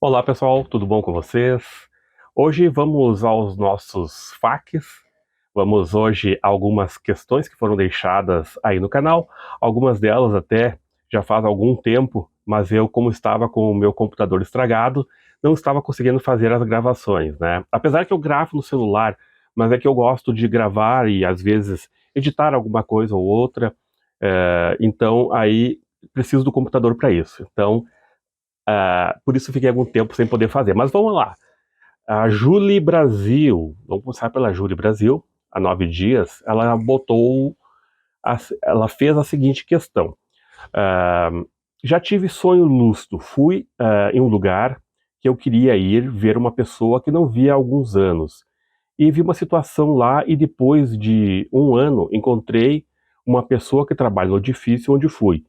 Olá pessoal, tudo bom com vocês? Hoje vamos aos nossos FAQs. Vamos hoje a algumas questões que foram deixadas aí no canal. Algumas delas até já faz algum tempo, mas eu, como estava com o meu computador estragado, não estava conseguindo fazer as gravações, né? Apesar que eu gravo no celular, mas é que eu gosto de gravar e às vezes editar alguma coisa ou outra. Então aí preciso do computador para isso. Então por isso fiquei algum tempo sem poder fazer. Mas vamos lá. A Julie Brasil, vamos começar pela Julie Brasil, há 9 dias, ela fez a seguinte questão. Uh, Já tive sonho lúcido, fui em um lugar que eu queria ir ver uma pessoa que não via há alguns anos. E vi uma situação lá e depois de um ano encontrei uma pessoa que trabalha no edifício onde fui.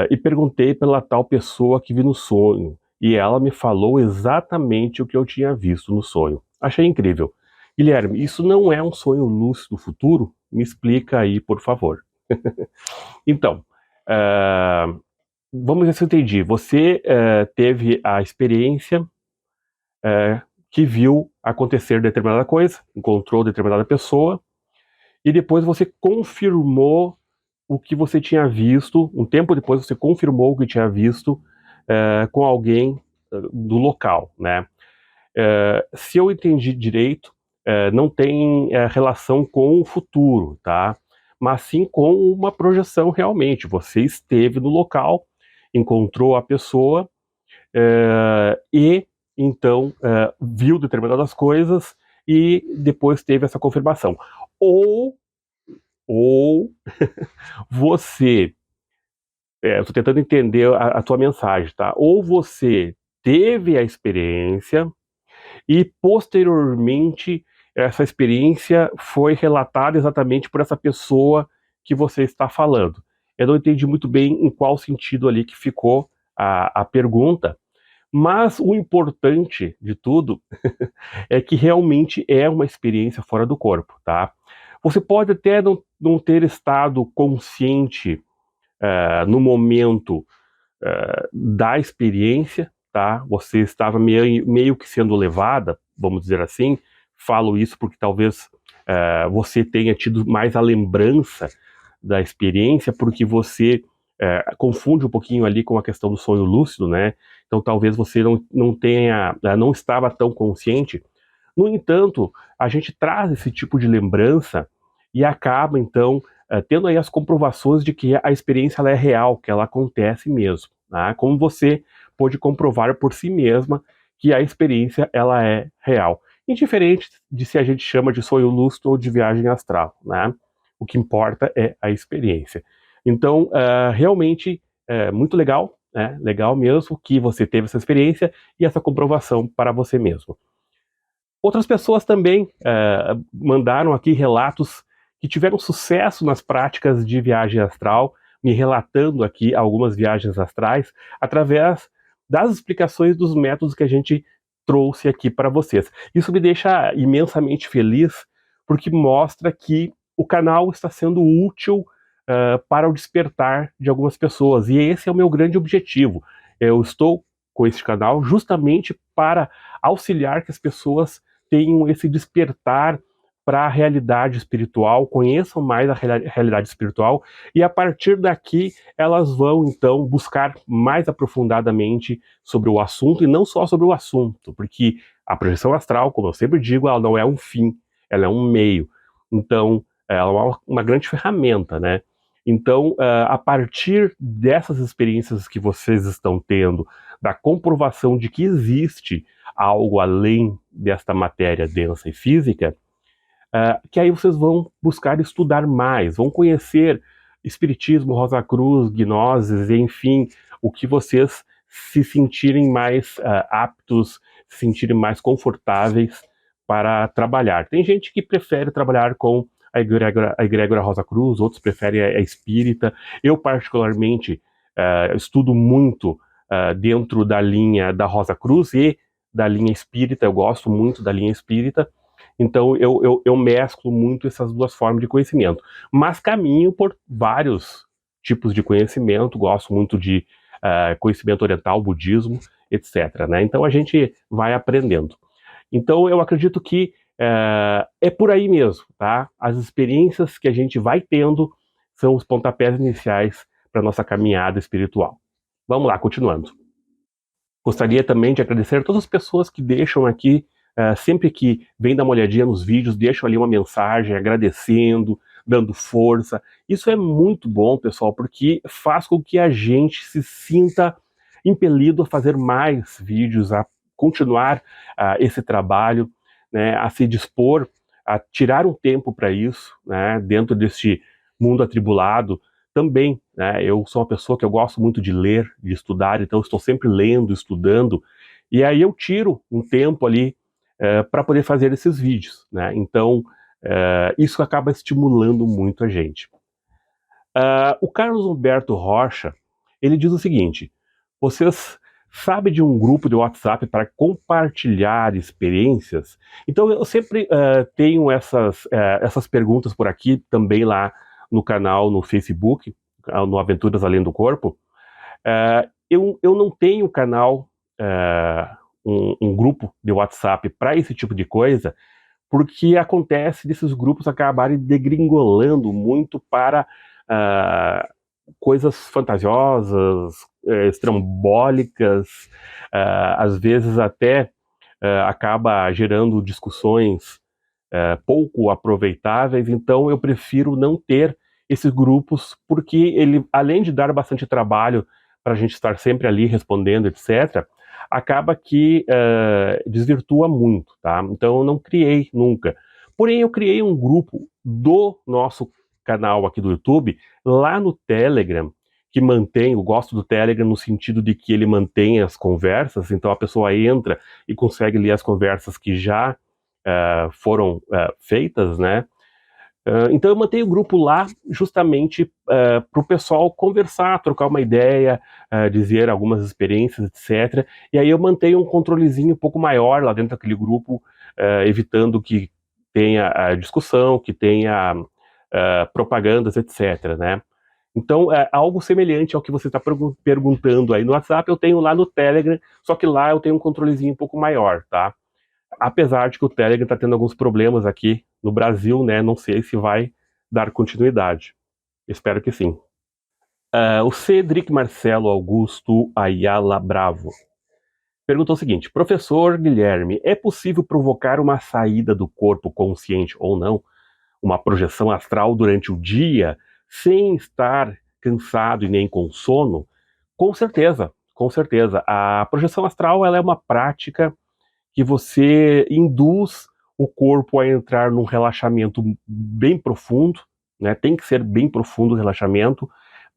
E perguntei pela tal pessoa que vi no sonho, e ela me falou exatamente o que eu tinha visto no sonho. Achei incrível. Guilherme, isso não é um sonho lúcido futuro? Me explica aí, por favor. Então, uh, vamos ver se eu entendi. Você teve a experiência que viu acontecer determinada coisa, encontrou determinada pessoa, e depois você confirmou o que você tinha visto, um tempo depois você confirmou o que tinha visto com alguém do local, né? Se eu entendi direito, não tem relação com o futuro, tá? Mas sim com uma projeção realmente. Você esteve no local, encontrou a pessoa e então viu determinadas coisas e depois teve essa confirmação. Ou você eu estou tentando entender a tua mensagem, tá? Ou você teve a experiência e posteriormente essa experiência foi relatada exatamente por essa pessoa que você está falando. Eu não entendi muito bem em qual sentido ali que ficou a pergunta, mas o importante de tudo é que realmente é uma experiência fora do corpo, tá? Você pode até não ter estado consciente no momento da experiência, tá? Você estava meio que sendo levada, vamos dizer assim. Falo isso porque talvez você tenha tido mais a lembrança da experiência, porque você confunde um pouquinho ali com a questão do sonho lúcido, né? Então talvez você não estava tão consciente. No entanto, a gente traz esse tipo de lembrança e acaba então tendo aí as comprovações de que a experiência ela é real, que ela acontece mesmo, né? Como você pode comprovar por si mesma que a experiência ela é real, indiferente de se a gente chama de sonho lúcido ou de viagem astral, né? O que importa é a experiência. Então, realmente muito legal, né? Legal mesmo que você teve essa experiência e essa comprovação para você mesmo. Outras pessoas também mandaram aqui relatos que tiveram sucesso nas práticas de viagem astral, me relatando aqui algumas viagens astrais, através das explicações dos métodos que a gente trouxe aqui para vocês. Isso me deixa imensamente feliz, porque mostra que o canal está sendo útil para o despertar de algumas pessoas, e esse é o meu grande objetivo. Eu estou com este canal justamente para auxiliar que as pessoas tenham esse despertar para a realidade espiritual, conheçam mais a realidade espiritual, e a partir daqui elas vão então buscar mais aprofundadamente sobre o assunto, e não só sobre o assunto, porque a projeção astral, como eu sempre digo, ela não é um fim, ela é um meio. Então, ela é uma grande ferramenta, né? Então, a partir dessas experiências que vocês estão tendo, da comprovação de que existe algo além desta matéria densa e física, que aí vocês vão buscar estudar mais, vão conhecer Espiritismo, Rosa Cruz, Gnoses, enfim, o que vocês se sentirem mais aptos, se sentirem mais confortáveis para trabalhar. Tem gente que prefere trabalhar com a egrégora Rosa Cruz, outros preferem a espírita. Eu, particularmente, estudo muito dentro da linha da Rosa Cruz e da linha espírita, eu gosto muito da linha espírita, então eu mesclo muito essas duas formas de conhecimento, mas caminho por vários tipos de conhecimento, gosto muito de conhecimento oriental, budismo, etc., né? Então a gente vai aprendendo. Então eu acredito que é por aí mesmo, tá? As experiências que a gente vai tendo são os pontapés iniciais para nossa caminhada espiritual. Vamos lá, continuando. Gostaria também de agradecer a todas as pessoas que deixam aqui, sempre que vêm dar uma olhadinha nos vídeos, deixam ali uma mensagem agradecendo, dando força. Isso é muito bom, pessoal, porque faz com que a gente se sinta impelido a fazer mais vídeos, a continuar esse trabalho, né, a se dispor a tirar um tempo para isso, né, dentro deste mundo atribulado também, né, eu sou uma pessoa que eu gosto muito de ler, de estudar, então eu estou sempre lendo, estudando, e aí eu tiro um tempo ali para poder fazer esses vídeos, né? Então isso acaba estimulando muito a gente. O Carlos Humberto Rocha, ele diz o seguinte: vocês sabem de um grupo de WhatsApp para compartilhar experiências? Então eu sempre tenho essas perguntas por aqui, também lá no canal, no Facebook, no Aventuras Além do Corpo. Eu não tenho canal, um grupo de WhatsApp para esse tipo de coisa, porque acontece desses grupos acabarem degringolando muito para ah, coisas fantasiosas, estrambólicas, às vezes até acaba gerando discussões pouco aproveitáveis, então eu prefiro não ter esses grupos, porque ele, além de dar bastante trabalho para a gente estar sempre ali respondendo, etc., acaba que desvirtua muito, tá? Então eu não criei nunca. Porém, eu criei um grupo do nosso canal aqui do YouTube, lá no Telegram, que mantém, eu gosto do Telegram no sentido de que ele mantém as conversas, então a pessoa entra e consegue ler as conversas que já foram feitas, né? Então eu mantenho o grupo lá justamente para o pessoal conversar, trocar uma ideia, dizer algumas experiências, etc. E aí eu mantenho um controlezinho um pouco maior lá dentro daquele grupo, evitando que tenha discussão, que tenha propagandas, etc., né? Então, algo semelhante ao que você está perguntando aí no WhatsApp, eu tenho lá no Telegram, só que lá eu tenho um controlezinho um pouco maior, tá? Apesar de que o Telegram está tendo alguns problemas aqui no Brasil, né? Não sei se vai dar continuidade. Espero que sim. O Cedric Marcelo Augusto Ayala Bravo perguntou o seguinte: Professor Guilherme, é possível provocar uma saída do corpo consciente ou não, uma projeção astral durante o dia, sem estar cansado e nem com sono? Com certeza, com certeza. A projeção astral ela é uma prática que você induz o corpo a entrar num relaxamento bem profundo, né? Tem que ser bem profundo o relaxamento,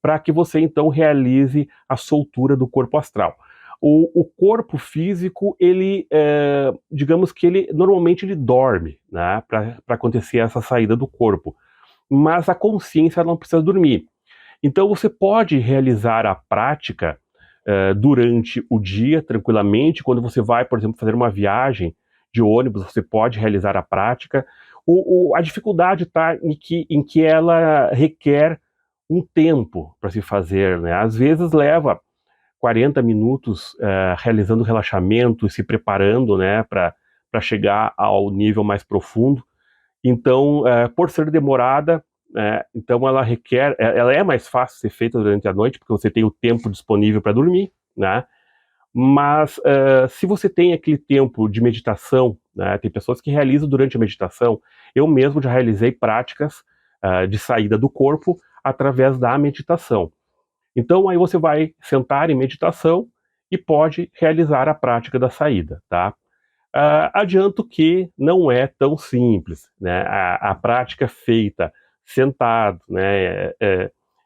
para que você então realize a soltura do corpo astral. O corpo físico, ele, digamos que ele normalmente ele dorme, né? Para acontecer essa saída do corpo, mas a consciência não precisa dormir. Então você pode realizar a prática durante o dia, tranquilamente. Quando você vai, por exemplo, fazer uma viagem de ônibus, você pode realizar a prática. A dificuldade está em que ela requer um tempo para se fazer, né? Às vezes leva 40 minutos realizando relaxamento e se preparando, né, para chegar ao nível mais profundo. Então, por ser demorada, então ela requer, ela é mais fácil de ser feita durante a noite, porque você tem o tempo disponível para dormir, né? Mas se você tem aquele tempo de meditação, né, tem pessoas que realizam durante a meditação, eu mesmo já realizei práticas de saída do corpo através da meditação. Então aí você vai sentar em meditação e pode realizar a prática da saída, tá? Adianto que não é tão simples, né? A prática feita sentado, né,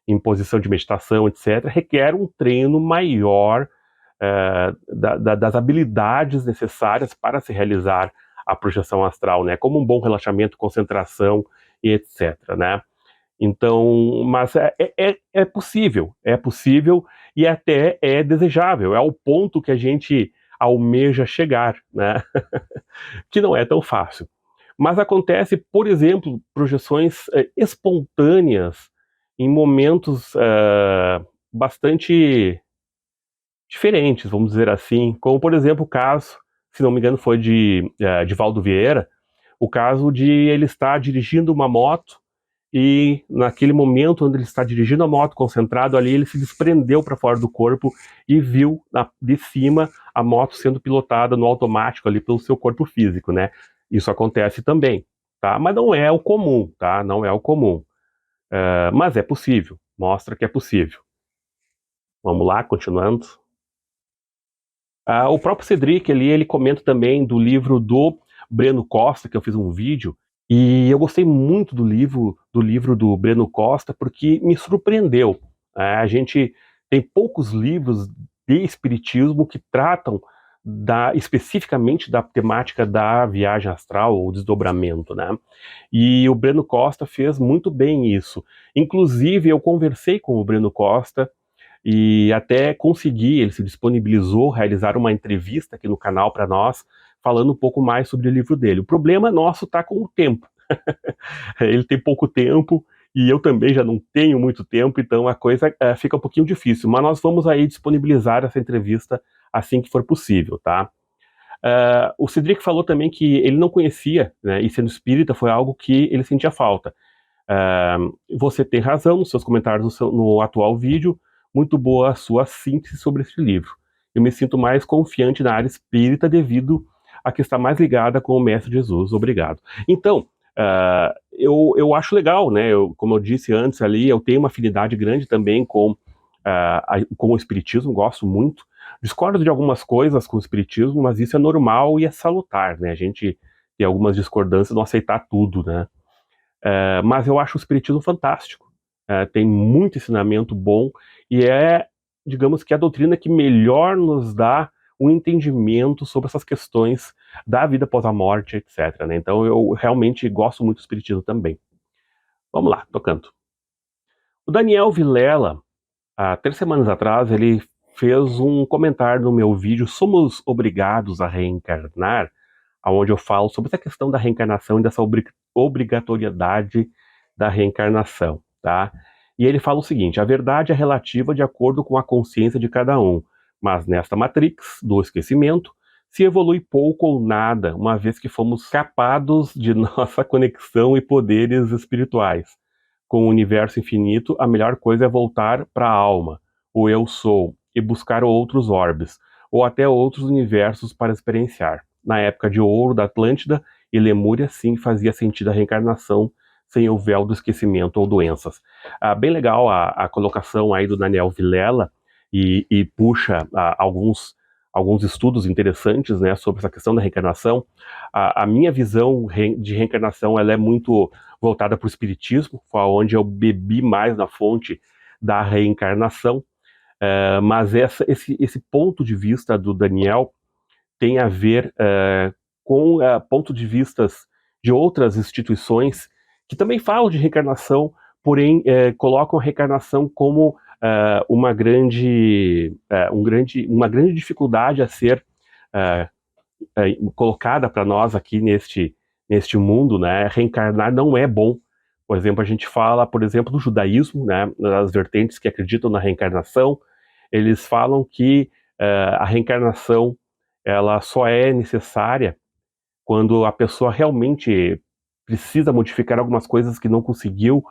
em posição de meditação, etc., requer um treino maior das habilidades necessárias para se realizar a projeção astral, né? Como um bom relaxamento, concentração e etc., né? Então, mas é possível e até é desejável, é o ponto que a gente almeja chegar, né? Que não é tão fácil. Mas acontece, por exemplo, projeções espontâneas em momentos bastante, diferentes, vamos dizer assim, como por exemplo o caso, se não me engano foi de Valdo Vieira, o caso de ele estar dirigindo uma moto e naquele momento onde ele está dirigindo a moto concentrado ali, ele se desprendeu para fora do corpo e viu de cima a moto sendo pilotada no automático ali pelo seu corpo físico, né? Isso acontece também, tá? Mas não é o comum, tá? Não é o comum. Mas é possível, mostra que é possível. Vamos lá, continuando. O próprio Cedric ali, ele comenta também do livro do Breno Costa, que eu fiz um vídeo, e eu gostei muito do livro do Breno Costa, porque me surpreendeu. A gente tem poucos livros de espiritismo que tratam especificamente da temática da viagem astral ou desdobramento, né? E o Breno Costa fez muito bem isso. Inclusive, eu conversei com o Breno Costa e até consegui, ele se disponibilizou realizar uma entrevista aqui no canal para nós, falando um pouco mais sobre o livro dele. O problema nosso está com o tempo. Ele tem pouco tempo e eu também já não tenho muito tempo, então a coisa fica um pouquinho difícil. Mas nós vamos aí disponibilizar essa entrevista assim que for possível, tá? O Cedric falou também que ele não conhecia, né, e sendo espírita foi algo que ele sentia falta. Você tem razão nos seus comentários no atual vídeo, muito boa a sua síntese sobre este livro. Eu me sinto mais confiante na área espírita devido a que está mais ligada com o Mestre Jesus. Obrigado. Então, eu acho legal, né? Como eu disse antes ali, eu tenho uma afinidade grande também com o Espiritismo, gosto muito. Discordo de algumas coisas com o Espiritismo, mas isso é normal e é salutar, né? A gente tem algumas discordâncias, não aceitar tudo, né? Mas eu acho o Espiritismo fantástico. Tem muito ensinamento bom e digamos que a doutrina que melhor nos dá um entendimento sobre essas questões da vida após a morte, etc. Né? Então eu realmente gosto muito do Espiritismo também. Vamos lá, tocando. O Daniel Vilela, há 3 semanas atrás, ele fez um comentário no meu vídeo Somos Obrigados a Reencarnar, onde eu falo sobre essa questão da reencarnação e dessa obrigatoriedade da reencarnação, tá? E ele fala o seguinte: a verdade é relativa de acordo com a consciência de cada um, mas nesta matrix do esquecimento se evolui pouco ou nada, uma vez que fomos capados de nossa conexão e poderes espirituais. Com o universo infinito, a melhor coisa é voltar para a alma, o eu sou, e buscar outros orbes, ou até outros universos para experienciar. Na época de ouro da Atlântida e Lemúria, sim, fazia sentido a reencarnação sem o véu do esquecimento ou doenças. Bem legal a colocação aí do Daniel Vilela e puxa alguns estudos interessantes, né, sobre essa questão da reencarnação. A minha visão de reencarnação ela é muito voltada para o espiritismo, foi onde eu bebi mais na fonte da reencarnação, mas esse ponto de vista do Daniel tem a ver com pontos de vistas de outras instituições que também falam de reencarnação, porém colocam a reencarnação como uma grande dificuldade a ser colocada para nós aqui neste mundo, né? Reencarnar não é bom. Por exemplo, a gente fala, por exemplo, do judaísmo, né? Das vertentes que acreditam na reencarnação, eles falam que a reencarnação ela só é necessária quando a pessoa realmente precisa modificar algumas coisas que não conseguiu.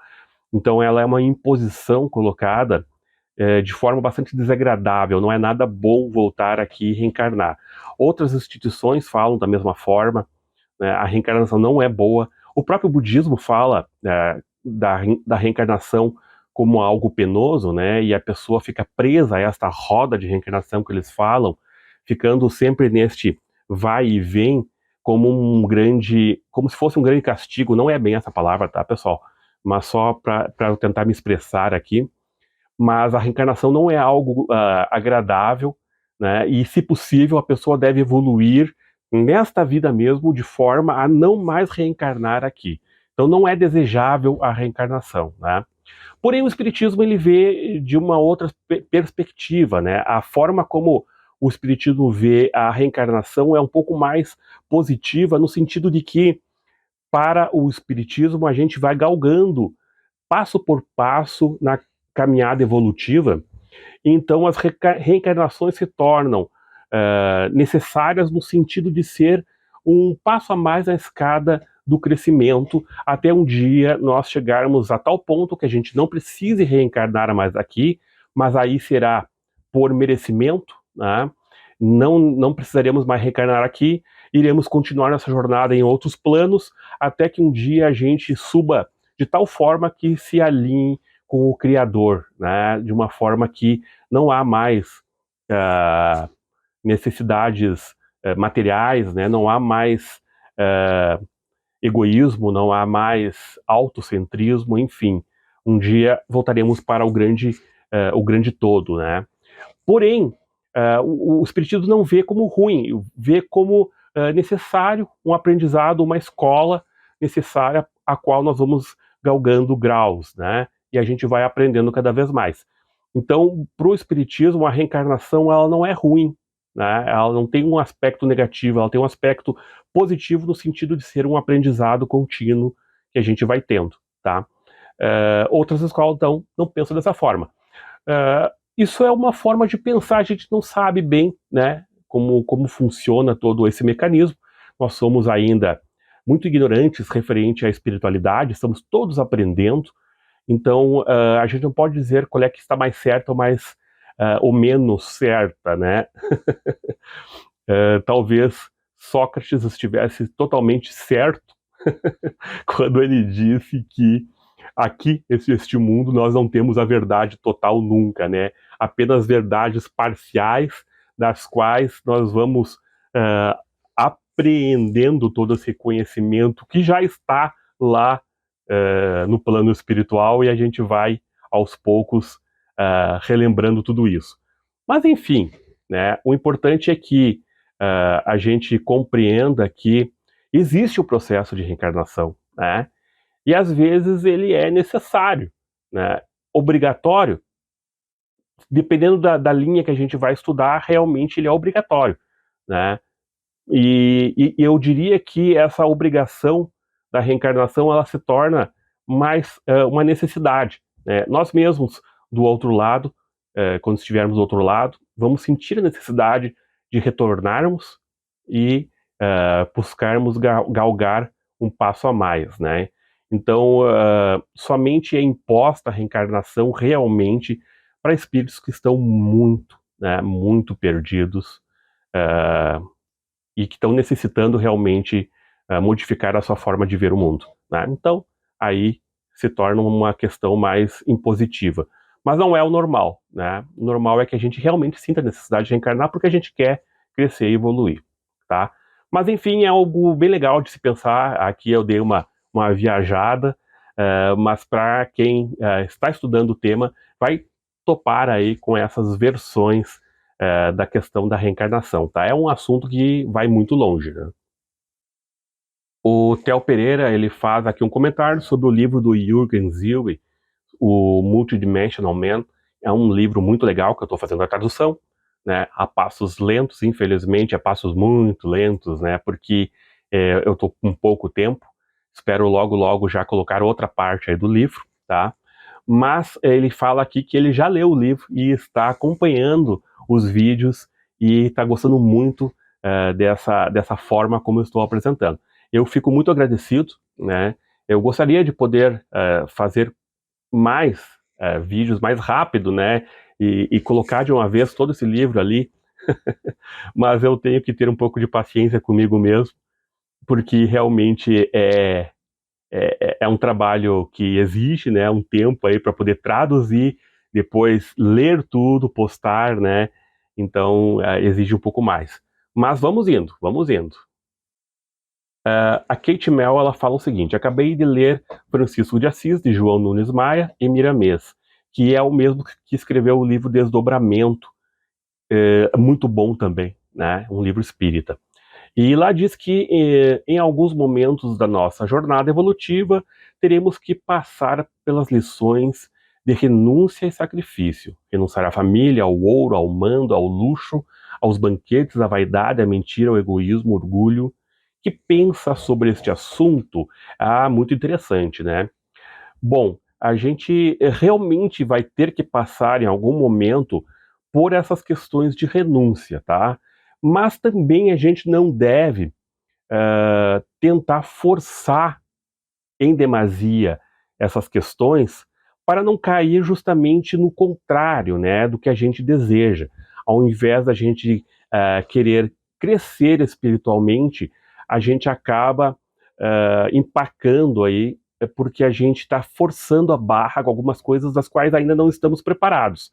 Então, ela é uma imposição colocada de forma bastante desagradável. Não é nada bom voltar aqui e reencarnar. Outras instituições falam da mesma forma, né? A reencarnação não é boa. O próprio budismo fala da reencarnação como algo penoso, né? E a pessoa fica presa a esta roda de reencarnação que eles falam, ficando sempre neste vai e vem como se fosse um grande castigo. Não é bem essa palavra, tá, pessoal? Mas só para eu tentar me expressar aqui. Mas a reencarnação não é algo agradável, né? E, se possível, a pessoa deve evoluir nesta vida mesmo de forma a não mais reencarnar aqui. Então, não é desejável a reencarnação, né? Porém, o Espiritismo ele vê de uma outra perspectiva, né? A forma como o Espiritismo vê a reencarnação é um pouco mais positiva, no sentido de que, para o Espiritismo, a gente vai galgando passo por passo na caminhada evolutiva Então as reencarnações se tornam necessárias no sentido de ser um passo a mais na escada do crescimento, até um dia nós chegarmos a tal ponto que a gente não precise reencarnar mais aqui, mas aí será por merecimento, né? Não precisaremos mais reencarnar aqui, iremos continuar nossa jornada em outros planos, até que um dia a gente suba de tal forma que se alinhe com o Criador, né? De uma forma que não há mais necessidades materiais, né? Não há mais egoísmo, não há mais autocentrismo, enfim. Um dia voltaremos para o grande todo, né? Porém, o Espiritismo não vê como ruim, vê como necessário um aprendizado, uma escola necessária a qual nós vamos galgando graus, né? E a gente vai aprendendo cada vez mais. Então, para o Espiritismo, a reencarnação ela não é ruim, né? Ela não tem um aspecto negativo, ela tem um aspecto positivo no sentido de ser um aprendizado contínuo que a gente vai tendo, tá? Outras escolas, então, não pensam dessa forma. Isso é uma forma de pensar, a gente não sabe bem, né, como funciona todo esse mecanismo. Nós somos ainda muito ignorantes referente à espiritualidade, estamos todos aprendendo, então a gente não pode dizer qual é que está mais certa ou menos certa, né? Talvez Sócrates estivesse totalmente certo quando ele disse que aqui, este mundo, nós não temos a verdade total nunca, né? Apenas verdades parciais, das quais nós vamos apreendendo todo esse conhecimento que já está lá no plano espiritual e a gente vai, aos poucos, relembrando tudo isso. Mas, enfim, né, o importante é que a gente compreenda que existe o processo de reencarnação, né? E às vezes ele é necessário, né? Obrigatório, dependendo da linha que a gente vai estudar, realmente ele é obrigatório, né? E eu diria que essa obrigação da reencarnação ela se torna mais uma necessidade, né? Nós mesmos, do outro lado, quando estivermos do outro lado, vamos sentir a necessidade de retornarmos e buscarmos galgar um passo a mais, né? Então, somente é imposta a reencarnação realmente para espíritos que estão muito, né, muito perdidos e que estão necessitando realmente modificar a sua forma de ver o mundo, né? Então, aí se torna uma questão mais impositiva. Mas não é o normal, né? O normal é que a gente realmente sinta a necessidade de reencarnar porque a gente quer crescer e evoluir, tá? Mas, enfim, é algo bem legal de se pensar. Aqui eu dei uma viajada, mas para quem está estudando o tema, vai topar aí com essas versões da questão da reencarnação, tá? É um assunto que vai muito longe, né? O Theo Pereira, ele faz aqui um comentário sobre o livro do Jürgen Zilli, o Multidimensional Man. É um livro muito legal que eu estou fazendo a tradução, né? A passos lentos, infelizmente, a passos muito lentos, né? Porque eu estou com pouco tempo. Espero logo, logo já colocar outra parte aí do livro, tá? Mas ele fala aqui que ele já leu o livro e está acompanhando os vídeos e está gostando muito dessa forma como eu estou apresentando. Eu fico muito agradecido, né? Eu gostaria de poder fazer mais vídeos mais rápido, né? E colocar de uma vez todo esse livro ali, mas eu tenho que ter um pouco de paciência comigo mesmo, porque realmente é um trabalho que exige, né, um tempo aí para poder traduzir, depois ler tudo, postar, né? Então exige um pouco mais. Mas vamos indo, vamos indo. A Kate Mel, ela fala o seguinte: acabei de ler Francisco de Assis, de João Nunes Maia e Miramês, que é o mesmo que escreveu o livro Desdobramento, muito bom também, né? Um livro espírita. E lá diz que em alguns momentos da nossa jornada evolutiva teremos que passar pelas lições de renúncia e sacrifício. Renunciar à família, ao ouro, ao mando, ao luxo, aos banquetes, à vaidade, à mentira, ao egoísmo, ao orgulho. Que pensa sobre este assunto? Muito interessante, né? Bom, a gente realmente vai ter que passar em algum momento por essas questões de renúncia, tá? Mas também a gente não deve tentar forçar em demasia essas questões para não cair justamente no contrário, né, do que a gente deseja. Ao invés da gente querer crescer espiritualmente, a gente acaba empacando aí porque a gente está forçando a barra com algumas coisas das quais ainda não estamos preparados.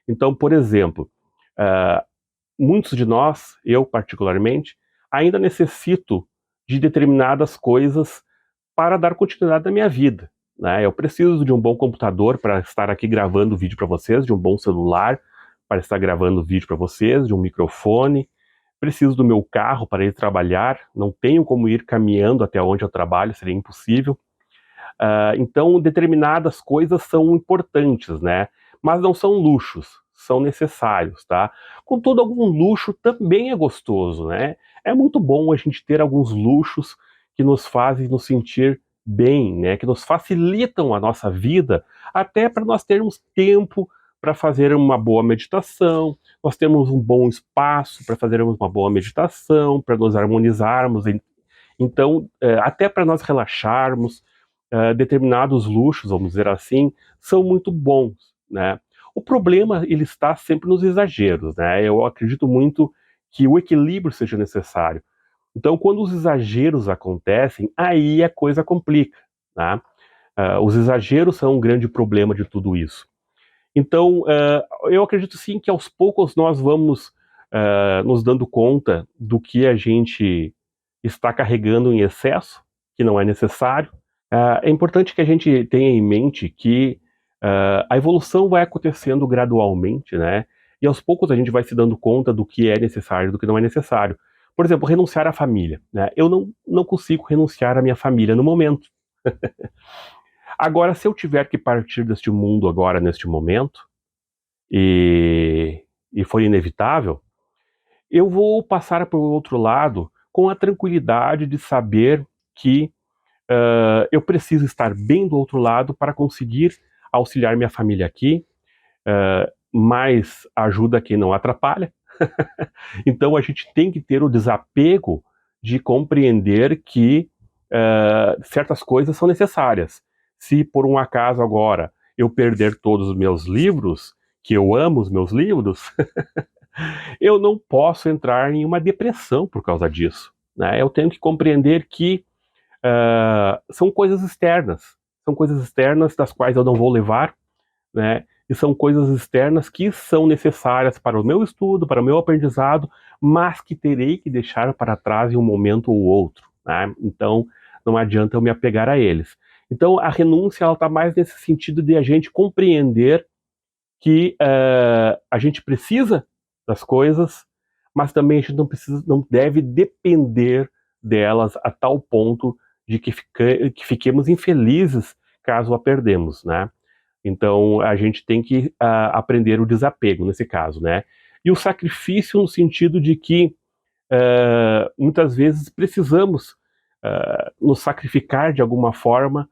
Então, por exemplo, uh, muitos de nós, eu particularmente, ainda necessito de determinadas coisas para dar continuidade na minha vida, né? Eu preciso de um bom computador para estar aqui gravando vídeo para vocês, de um bom celular para estar gravando vídeo para vocês, de um microfone. Preciso do meu carro para ir trabalhar. Não tenho como ir caminhando até onde eu trabalho, seria impossível. Então, determinadas coisas são importantes, né? Mas não são luxos, são necessários, tá? Contudo, algum luxo também é gostoso, né? É muito bom a gente ter alguns luxos que nos fazem nos sentir bem, né? Que nos facilitam a nossa vida, até para nós termos tempo para fazer uma boa meditação, nós temos um bom espaço para fazermos uma boa meditação, para nos harmonizarmos. Então, até para nós relaxarmos, determinados luxos, vamos dizer assim, são muito bons, né? O problema, ele está sempre nos exageros, né? Eu acredito muito que o equilíbrio seja necessário. Então, quando os exageros acontecem, aí a coisa complica, né? Os exageros são um grande problema de tudo isso. Então, eu acredito sim que aos poucos nós vamos nos dando conta do que a gente está carregando em excesso, que não é necessário. É importante que a gente tenha em mente que a evolução vai acontecendo gradualmente, né? E aos poucos a gente vai se dando conta do que é necessário e do que não é necessário. Por exemplo, renunciar à família, né? Eu não consigo renunciar à minha família no momento. Agora, se eu tiver que partir deste mundo agora, neste momento, e for inevitável, eu vou passar para o outro lado com a tranquilidade de saber que eu preciso estar bem do outro lado para conseguir auxiliar minha família aqui, mas ajuda quem não atrapalha. Então a gente tem que ter o desapego de compreender que certas coisas são necessárias. Se por um acaso agora eu perder todos os meus livros, que eu amo os meus livros, eu não posso entrar em uma depressão por causa disso, né? Eu tenho que compreender que são coisas externas das quais eu não vou levar, né? E são coisas externas que são necessárias para o meu estudo, para o meu aprendizado, mas que terei que deixar para trás em um momento ou outro, né? Então, não adianta eu me apegar a eles. Então, a renúncia ela está mais nesse sentido de a gente compreender que a gente precisa das coisas, mas também a gente não deve depender delas a tal ponto de que fiquemos infelizes caso a perdemos, né? Então a gente tem que aprender o desapego nesse caso, né? E o sacrifício no sentido de que muitas vezes precisamos nos sacrificar de alguma forma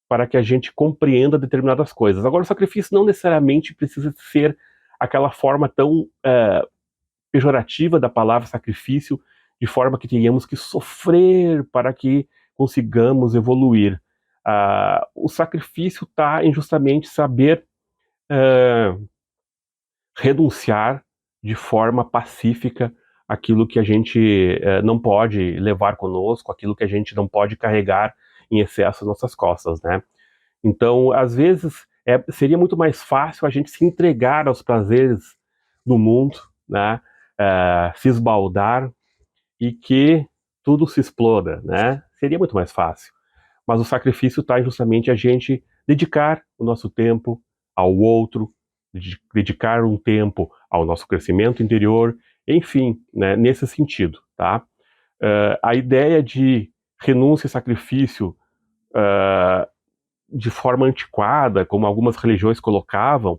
para que a gente compreenda determinadas coisas. Agora, o sacrifício não necessariamente precisa ser aquela forma tão pejorativa da palavra sacrifício, de forma que tenhamos que sofrer para que consigamos evoluir. O sacrifício está em justamente saber renunciar de forma pacífica aquilo que a gente não pode levar conosco, aquilo que a gente não pode carregar em excesso nas nossas costas, né? Então, às vezes, seria muito mais fácil a gente se entregar aos prazeres do mundo, né? Se esbaldar e que tudo se exploda, né? Seria muito mais fácil. Mas o sacrifício está justamente a gente dedicar o nosso tempo ao outro, dedicar um tempo ao nosso crescimento interior, enfim, né, nesse sentido, tá? A ideia de renúncia e sacrifício de forma antiquada, como algumas religiões colocavam,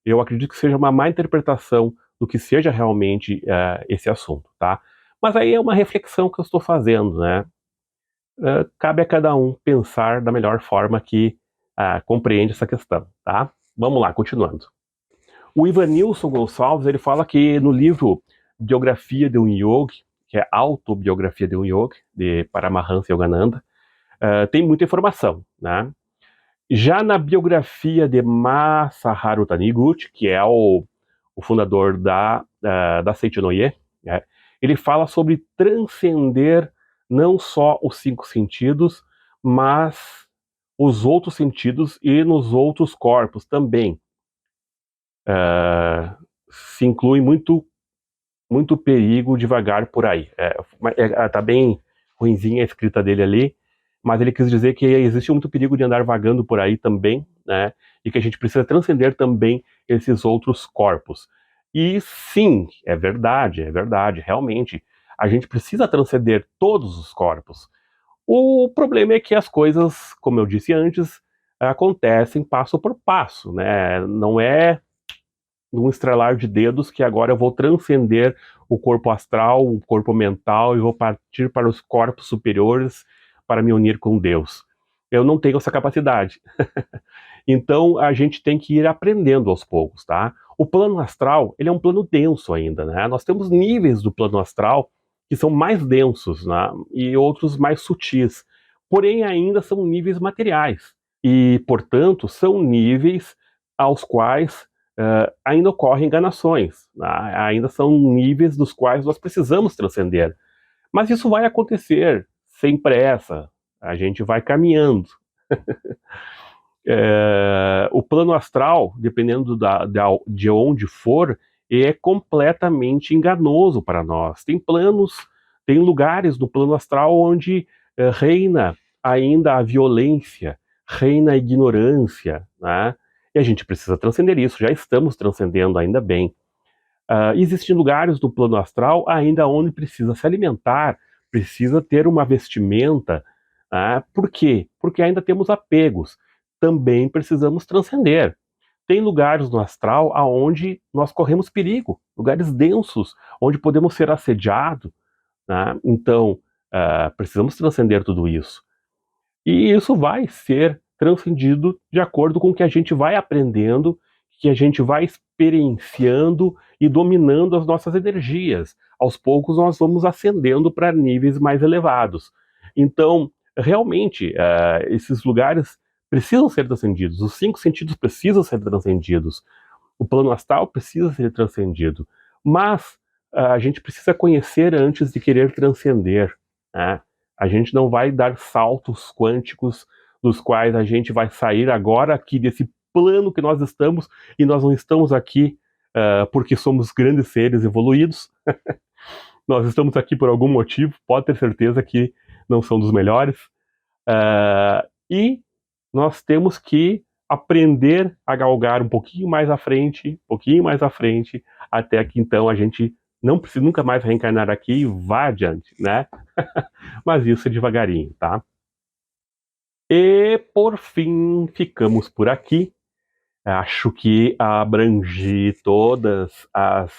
eu acredito que seja uma má interpretação do que seja realmente esse assunto, tá? Mas aí é uma reflexão que eu estou fazendo, né? Cabe a cada um pensar da melhor forma que compreende essa questão, tá? Vamos lá, continuando. O Ivanilson Gonçalves, ele fala que no livro Biografia de um Yogi, que é Autobiografia de um Yogi, de Paramahansa Yogananda, tem muita informação, né? Já na biografia de Masaharu Taniguchi, que é o fundador da Seitinoye, né, ele fala sobre transcender não só os 5 sentidos, mas os outros sentidos e nos outros corpos também. Se inclui muito perigo devagar por aí. Tá bem ruinzinha a escrita dele ali, mas ele quis dizer que existe muito perigo de andar vagando por aí também, né? E que a gente precisa transcender também esses outros corpos. E sim, é verdade, realmente. A gente precisa transcender todos os corpos. O problema é que as coisas, como eu disse antes, acontecem passo por passo, né? Não é num estralar de dedos que agora eu vou transcender o corpo astral, o corpo mental e vou partir para os corpos superiores para me unir com Deus. Eu não tenho essa capacidade. Então a gente tem que ir aprendendo aos poucos, tá? O plano astral, ele é um plano denso ainda, né? Nós temos níveis do plano astral que são mais densos, né? E outros mais sutis. Porém, ainda são níveis materiais. E, portanto, são níveis aos quais ainda ocorrem enganações, né? Ainda são níveis dos quais nós precisamos transcender. Mas isso vai acontecer sem pressa, a gente vai caminhando. O plano astral, dependendo de onde for, é completamente enganoso para nós. Tem lugares no plano astral onde reina ainda a violência, reina a ignorância, né? E a gente precisa transcender isso, já estamos transcendendo, ainda bem. Existem lugares do plano astral ainda onde precisa se alimentar, precisa ter uma vestimenta. Por quê? Porque ainda temos apegos. Também precisamos transcender. Tem lugares no astral aonde nós corremos perigo, lugares densos, onde podemos ser assediados, né? Então, precisamos transcender tudo isso. E isso vai ser transcendido de acordo com o que a gente vai aprendendo, que a gente vai experienciando e dominando as nossas energias. Aos poucos nós vamos ascendendo para níveis mais elevados. Então, realmente, esses lugares precisam ser transcendidos. Os 5 sentidos precisam ser transcendidos. O plano astral precisa ser transcendido. Mas a gente precisa conhecer antes de querer transcender, né? A gente não vai dar saltos quânticos dos quais a gente vai sair agora aqui desse plano que nós estamos, e nós não estamos aqui porque somos grandes seres evoluídos. Nós estamos aqui por algum motivo, pode ter certeza que não são dos melhores. E nós temos que aprender a galgar um pouquinho mais à frente, até que então a gente não precisa nunca mais reencarnar aqui e vá adiante, né? Mas isso é devagarinho, tá? E, por fim, ficamos por aqui. Acho que abrangi todas as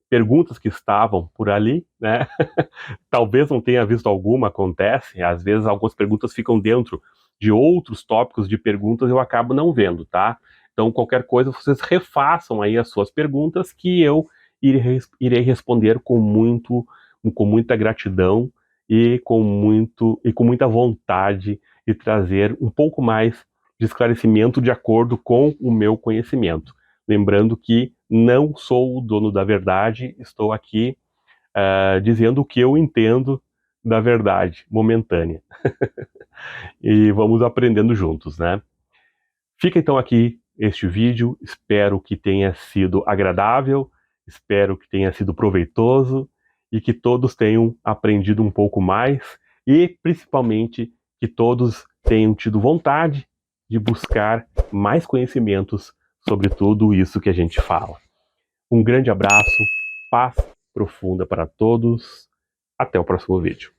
perguntas que estavam por ali, né? Talvez não tenha visto alguma, acontece. Às vezes algumas perguntas ficam dentro de outros tópicos de perguntas e eu acabo não vendo, tá? Então, qualquer coisa, vocês refaçam aí as suas perguntas que eu irei responder com muita gratidão e com muita vontade de trazer um pouco mais de esclarecimento de acordo com o meu conhecimento. Lembrando que não sou o dono da verdade, estou aqui dizendo o que eu entendo da verdade momentânea. E vamos aprendendo juntos, né? Fica então aqui este vídeo, espero que tenha sido agradável, espero que tenha sido proveitoso e que todos tenham aprendido um pouco mais e principalmente que todos tenham tido vontade de buscar mais conhecimentos sobre tudo isso que a gente fala. Um grande abraço, paz profunda para todos, até o próximo vídeo.